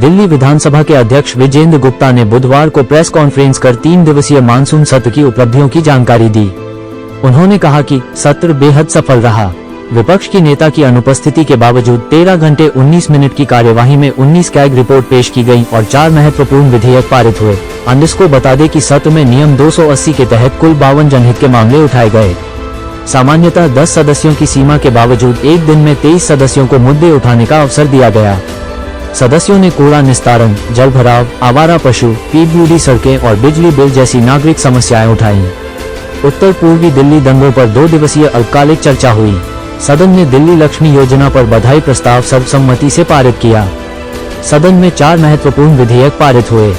दिल्ली विधानसभा के अध्यक्ष विजेंद्र गुप्ता ने बुधवार को प्रेस कॉन्फ्रेंस कर 3 दिवसीय मानसून सत्र की उपलब्धियों की जानकारी दी। उन्होंने कहा कि सत्र बेहद सफल रहा। विपक्ष की नेता की अनुपस्थिति के बावजूद 13 घंटे 19 मिनट की कार्यवाही में 19 कैग रिपोर्ट पेश की गई और 4 महत्वपूर्ण विधेयक पारित हुए। अंडिस को बता दें कि सत्र में नियम 280 के तहत कुल 52 जनहित के मामले उठाए गए। सामान्यतः 10 सदस्यों की सीमा के बावजूद एक दिन में 23 सदस्यों को मुद्दे उठाने का अवसर दिया गया। सदस्यों ने कूड़ा निस्तारण, जल भराव, आवारा पशु, पीडब्ल्यूडी सड़कें और बिजली बिल जैसी नागरिक समस्याएं उठाईं। उत्तर पूर्वी दिल्ली दंगों पर 2 दिवसीय अल्पकालिक चर्चा हुई। सदन ने दिल्ली लक्ष्मी योजना पर बधाई प्रस्ताव सर्वसम्मति से पारित किया। सदन में 4 महत्वपूर्ण विधेयक पारित हुए।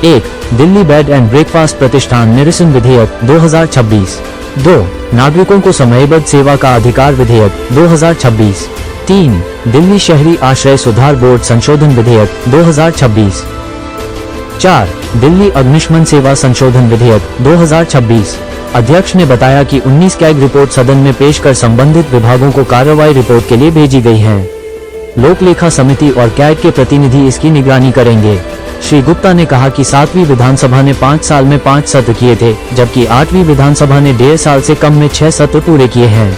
1. दिल्ली बेड एंड ब्रेकफास्ट प्रतिष्ठान निरसन विधेयक 2026। 2. नागरिकों को समयबद्ध सेवा का अधिकार विधेयक 2026। 3. दिल्ली शहरी आश्रय सुधार बोर्ड संशोधन विधेयक 2026। 4. दिल्ली अग्निशमन सेवा संशोधन विधेयक 2026। अध्यक्ष ने बताया कि 19 कैग रिपोर्ट सदन में पेश कर संबंधित विभागों को कार्रवाई रिपोर्ट के लिए भेजी गई है। लोक लेखा समिति और कैग के प्रतिनिधि इसकी निगरानी करेंगे। श्री गुप्ता ने कहा कि 7वीं विधानसभा ने 5 साल में 5 सत्र किए थे, जबकि 8वीं विधानसभा ने 1.5 साल से कम में 6 सत्र पूरे किए हैं।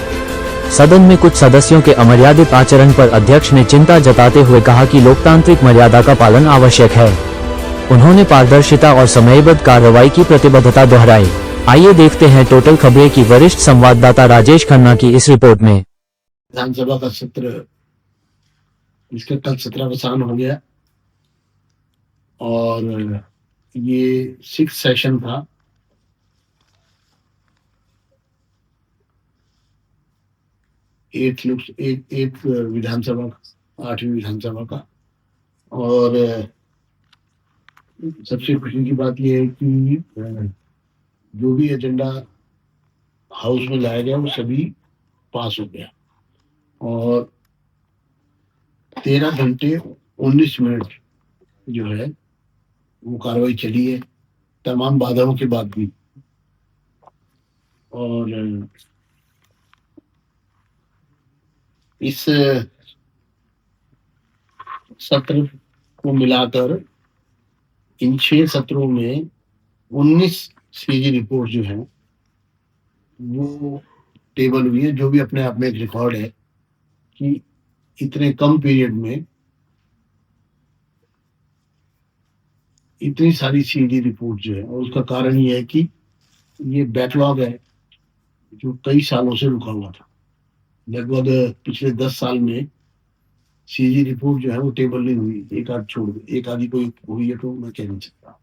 सदन में कुछ सदस्यों के अमर्यादित आचरण पर अध्यक्ष ने चिंता जताते हुए कहा कि लोकतांत्रिक मर्यादा का पालन आवश्यक है। उन्होंने पारदर्शिता और समयबद्ध कार्रवाई की प्रतिबद्धता दोहराई। आइए देखते हैं टोटल खबरें की वरिष्ठ संवाददाता राजेश खन्ना की इस रिपोर्ट में। विधानसभा का सत्र इसका कल 17वां हो गया और ये 6th सेशन था। एक विधानसभा का, 8वीं विधानसभा का। और सबसे खुशी की बात यह है कि जो भी एजेंडा हाउस में लाया गया वो सभी पास हो गया और 13 घंटे 19 मिनट जो है वो कार्रवाई चली है, तमाम बाधाओं के बाद भी। और इस सत्र को मिलाकर इन 6 सत्रों में 19 सीजी रिपोर्ट जो है वो टेबल हुई है, जो भी अपने आप में एक रिकॉर्ड है कि इतने कम पीरियड में इतनी सारी सीडी रिपोर्ट जो है। और उसका कारण ये है कि ये बैकलॉग है जो कई सालों से रुका हुआ था। लगभग पिछले 10 साल में सीजी रिपोर्ट जो है वो टेबल नहीं हुई। एक आध छोड़ दे, एक आधी कोई हुई है तो मैं कह नहीं सकता।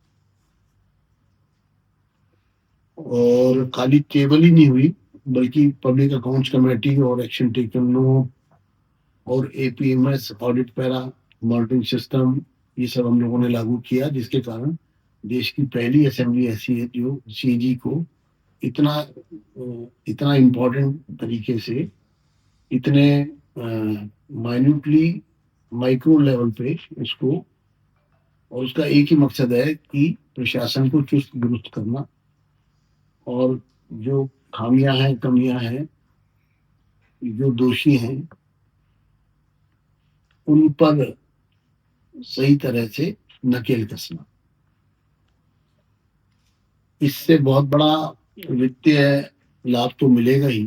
और खाली टेबल ही नहीं हुई बल्कि पब्लिक अकाउंट्स कमेटी और एक्शन टेकन नो और एपीएमएस ऑडिट पैरा मॉनिटरिंग सिस्टम ये सब हम लोगों ने लागू किया, जिसके कारण देश की पहली असेंबली ऐसी है जो सीजी को इतना इम्पोर्टेंट तरीके से, इतने माइन्यूटली माइक्रो लेवल पे उसको, और उसका एक ही मकसद है कि प्रशासन को चुस्त दुरुस्त करना और जो खामियां हैं, कमियां हैं, जो दोषी हैं उन पर सही तरह से नकेल कसना। इससे बहुत बड़ा वित्तीय लाभ तो मिलेगा ही,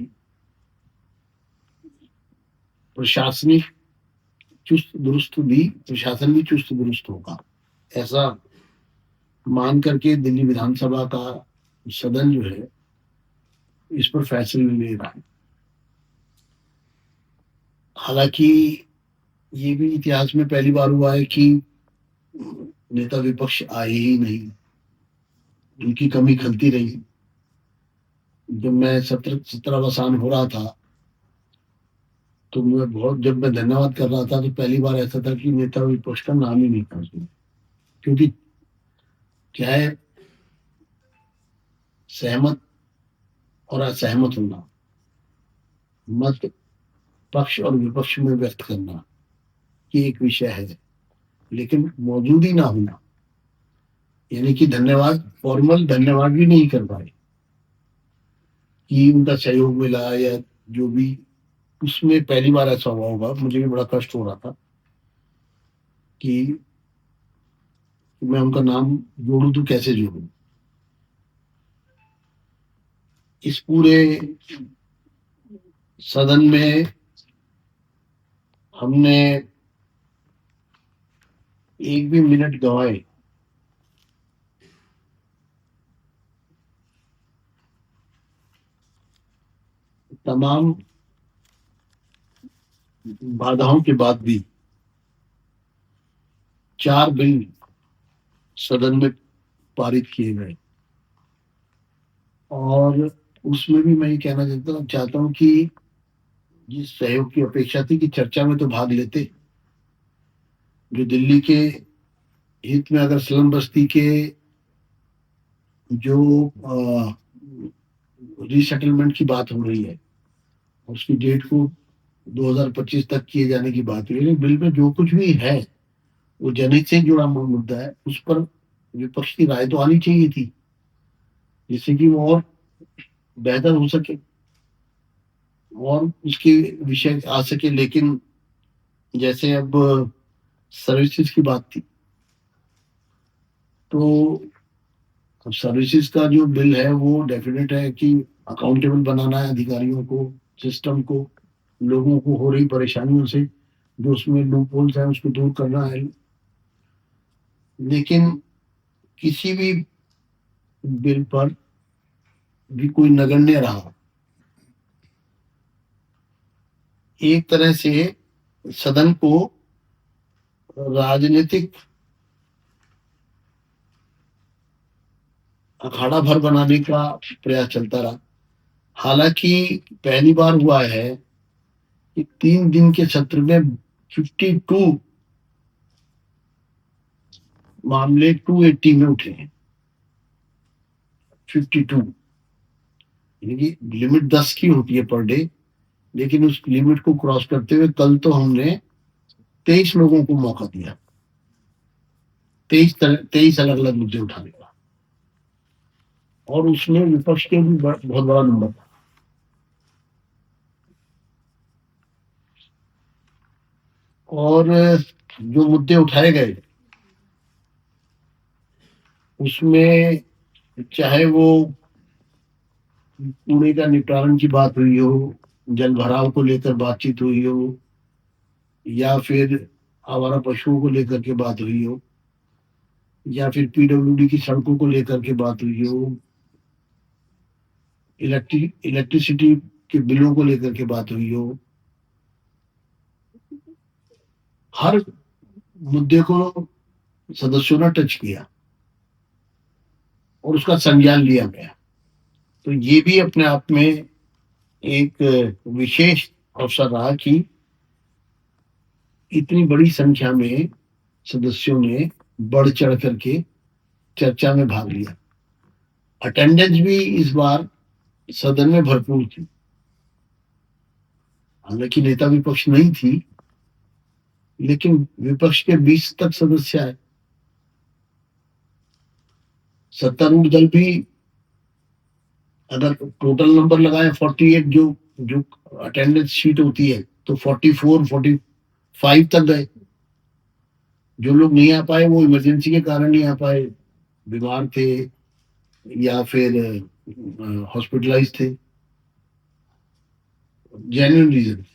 प्रशासन भी चुस्त दुरुस्त होगा। ऐसा मान करके दिल्ली विधानसभा का सदन जो है इस पर फैसले ले रहा है। हालांकि ये भी इतिहास में पहली बार हुआ है कि नेता विपक्ष आए ही नहीं, उनकी कमी खलती रही। जब मैं 17वां हो रहा था तो जब मैं धन्यवाद कर रहा था तो पहली बार ऐसा था कि नेता विपक्ष का नाम ही नहीं था उसमें। क्योंकि क्या है, सहमत और असहमत होना, मत पक्ष और विपक्ष में व्यक्त करना ये एक विषय है, लेकिन मौजूद ही ना होना, यानी कि धन्यवाद, फॉर्मल धन्यवाद भी नहीं कर पाए कि उनका सहयोग मिला या जो भी, उसमें पहली बार ऐसा हुआ होगा। मुझे भी बड़ा कष्ट हो रहा था कि मैं उनका नाम जोड़ूं तो कैसे जोड़ूं। इस पूरे सदन में हमने एक भी मिनट गंवाए तमाम बाधाओं के बाद भी 4 बिल सदन में पारित किए गए। और उसमें भी मैं ये कहना चाहता हूँ कि जिस सहयोग की अपेक्षा थी कि चर्चा में तो भाग लेते, जो दिल्ली के हित में अगर स्लम बस्ती के जो रीसेटलमेंट की बात हो रही है, उसकी डेट को 2025 तक किए जाने की बात हुई है, बिल में जो कुछ भी है वो जनहित से जुड़ा मुद्दा है, उस पर विपक्ष की राय तो आनी चाहिए थी, जिससे कि वो और बेहतर हो सके और उसके विषय आ सके। लेकिन जैसे अब सर्विसेज की बात थी, तो अब सर्विसेज का जो बिल है वो डेफिनेट है कि अकाउंटेबल बनाना है अधिकारियों को, सिस्टम को, लोगों को हो रही परेशानियों से जो उसमें लूप होल्स है उसको दूर करना है। लेकिन किसी भी बिल पर भी कोई नगण्य रहा। एक तरह से सदन को राजनीतिक अखाड़ा भर बनाने का प्रयास चलता रहा। हालांकि पहली बार हुआ है कि 3 दिन के सत्र में 52 मामले 280 में उठे हैं। 52 यानी कि लिमिट 10 की होती है पर डे, लेकिन उस लिमिट को क्रॉस करते हुए कल तो हमने 23 लोगों को मौका दिया, 23 अलग अलग मुद्दे उठाने का, और उसमें विपक्ष के भी बहुत बड़ा नंबर था। और जो मुद्दे उठाए गए उसमें चाहे वो कूड़े का निपटारण की बात हुई हो, जल भराव को लेकर बातचीत हुई हो, या फिर आवारा पशुओं को लेकर के बात हुई हो, या फिर पीडब्ल्यूडी की सड़कों को लेकर के बात हुई हो, इलेक्ट्रिसिटी के बिलों को लेकर के बात हुई हो, हर मुद्दे को सदस्यों ने टच किया और उसका संज्ञान लिया गया। तो ये भी अपने आप में एक विशेष अवसर रहा कि इतनी बड़ी संख्या में सदस्यों ने बढ़ चढ़ करके चर्चा में भाग लिया। अटेंडेंस भी इस बार सदन में भरपूर थी। हालांकि नेता विपक्ष नहीं थी, लेकिन विपक्ष के 20 तक सदस्य आए। सत्तारूढ़ दल भी अगर टोटल नंबर लगाए 48 जो जो अटेंडेंस शीट होती है, तो 44 45 तक गए। जो लोग नहीं आ पाए वो इमरजेंसी के कारण नहीं आ पाए, बीमार थे या फिर हॉस्पिटलाइज थे, जेन्युइन रीजन।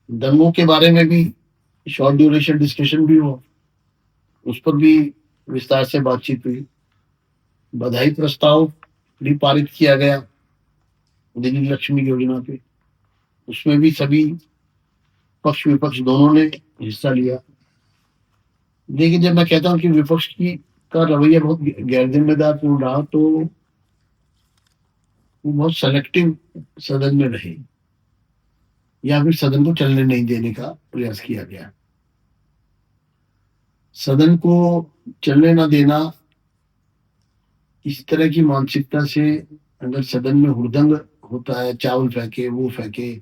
दंगों के बारे में भी शॉर्ट ड्यूरेशन डिस्कशन भी हुआ, उस पर भी विस्तार से बातचीत हुई। बधाई प्रस्ताव भी पारित किया गया दिल्ली लक्ष्मी योजना पे, उसमें भी सभी पक्ष विपक्ष दोनों ने हिस्सा लिया। लेकिन जब मैं कहता हूं कि विपक्ष की का रवैया बहुत गैर जिम्मेदार पूर्ण रहा, तो वो बहुत सेलेक्टिव सदन में रहे या फिर सदन को चलने नहीं देने का प्रयास किया गया। सदन को चलने ना देना, इस तरह की मानसिकता से अगर सदन में हुड़दंग होता है, चावल फेंके वो फेंके,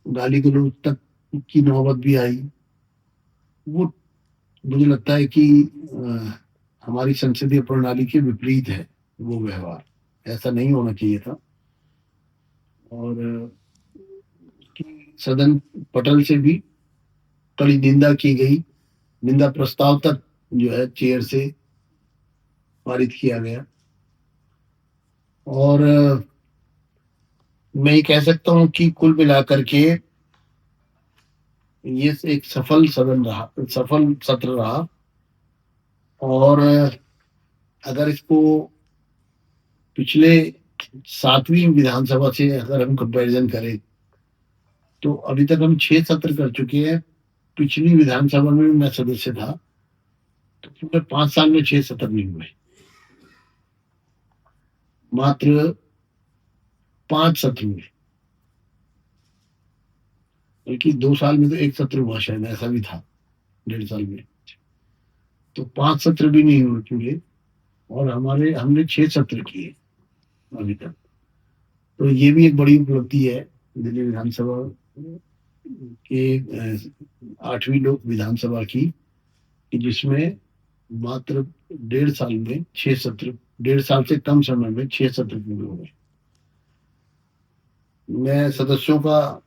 गाली गलौज तक की नौबत भी आई, वो मुझे लगता है कि हमारी संसदीय प्रणाली के विपरीत है वो व्यवहार। ऐसा नहीं होना चाहिए था। और सदन पटल से भी कड़ी निंदा की गई। निंदा प्रस्ताव तक जो है चेयर से पारित किया गया। और मैं ये कह सकता हूं कि कुल मिलाकर के ये एक सफल सदन रहा, सफल सत्र रहा। और अगर इसको पिछले 7वीं विधानसभा से अगर हम कंपैरिजन करें तो अभी तक हम 6 सत्र कर चुके हैं। पिछली विधानसभा में मैं सदस्य था, तो पूरे 5 साल में 6 सत्र नहीं हुए, मात्र 5 सत्र हुए। बल्कि 2 साल में तो 1 सत्र हुआ, शायद ऐसा भी था 1.5 साल में। तो 5 सत्र भी नहीं हुए पूरे, और हमने 6 सत्र किए अभी तक। तो ये भी एक बड़ी उपलब्धि है दिल्ली विधानसभा के 8वीं लोक विधानसभा की, कि जिसमें मात्र 1.5 साल में 6 सत्र, 1.5 साल से कम समय में 6 सत्र पूरे हो गए। मैं सदस्यों का,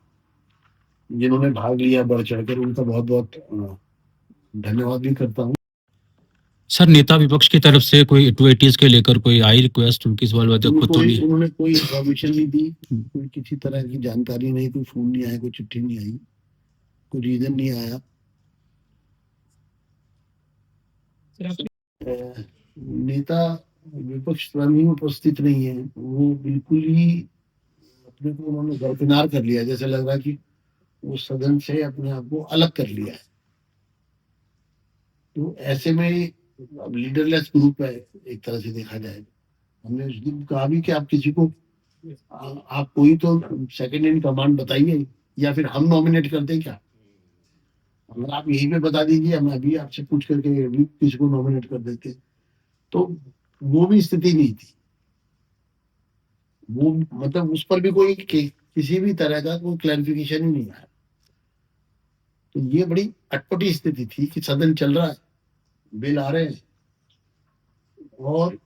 जिन्होंने भाग लिया बढ़ चढ़कर, उनका बहुत बहुत धन्यवाद भी करता हूँ। सर, नेता विपक्ष की तरफ से कोई एक्टिविटीज के लेकर कोई आई रिक्वेस्ट उनकी सवाल उन्होंने कोई इन्फॉर्मेशन नहीं दी, कोई किसी तरह की जानकारी नहीं, कोई फोन नहीं आया, कोई चिट्ठी नहीं आई, कोई रीजन नहीं आया। नेता विपक्ष स्वयं ही उपस्थित नहीं है, वो बिल्कुल ही अपने को उन्होंने दरकिनार कर लिया, जैसे लग रहा है कि वो सदन से अपने आप को अलग कर लिया है। तो ऐसे में अब लीडरलेस ग्रुप है एक तरह से देखा जाए। हमने उस दिन कहा भी कि आप किसी को आप कोई तो सेकंड इन कमांड बताइए, या फिर हम नॉमिनेट कर दें क्या? अगर आप यहीं पे बता दीजिए, हम अभी आपसे पूछ करके अभी किसी को नॉमिनेट कर देते। तो वो भी स्थिति नहीं थी। वो मतलब उस पर भी कोई किसी भी तरह का कोई क्लैरिफिकेशन ही नहीं आया। तो ये बड़ी अटपटी स्थिति थी कि सदन चल रहा है, बिल आ रहे हैं, और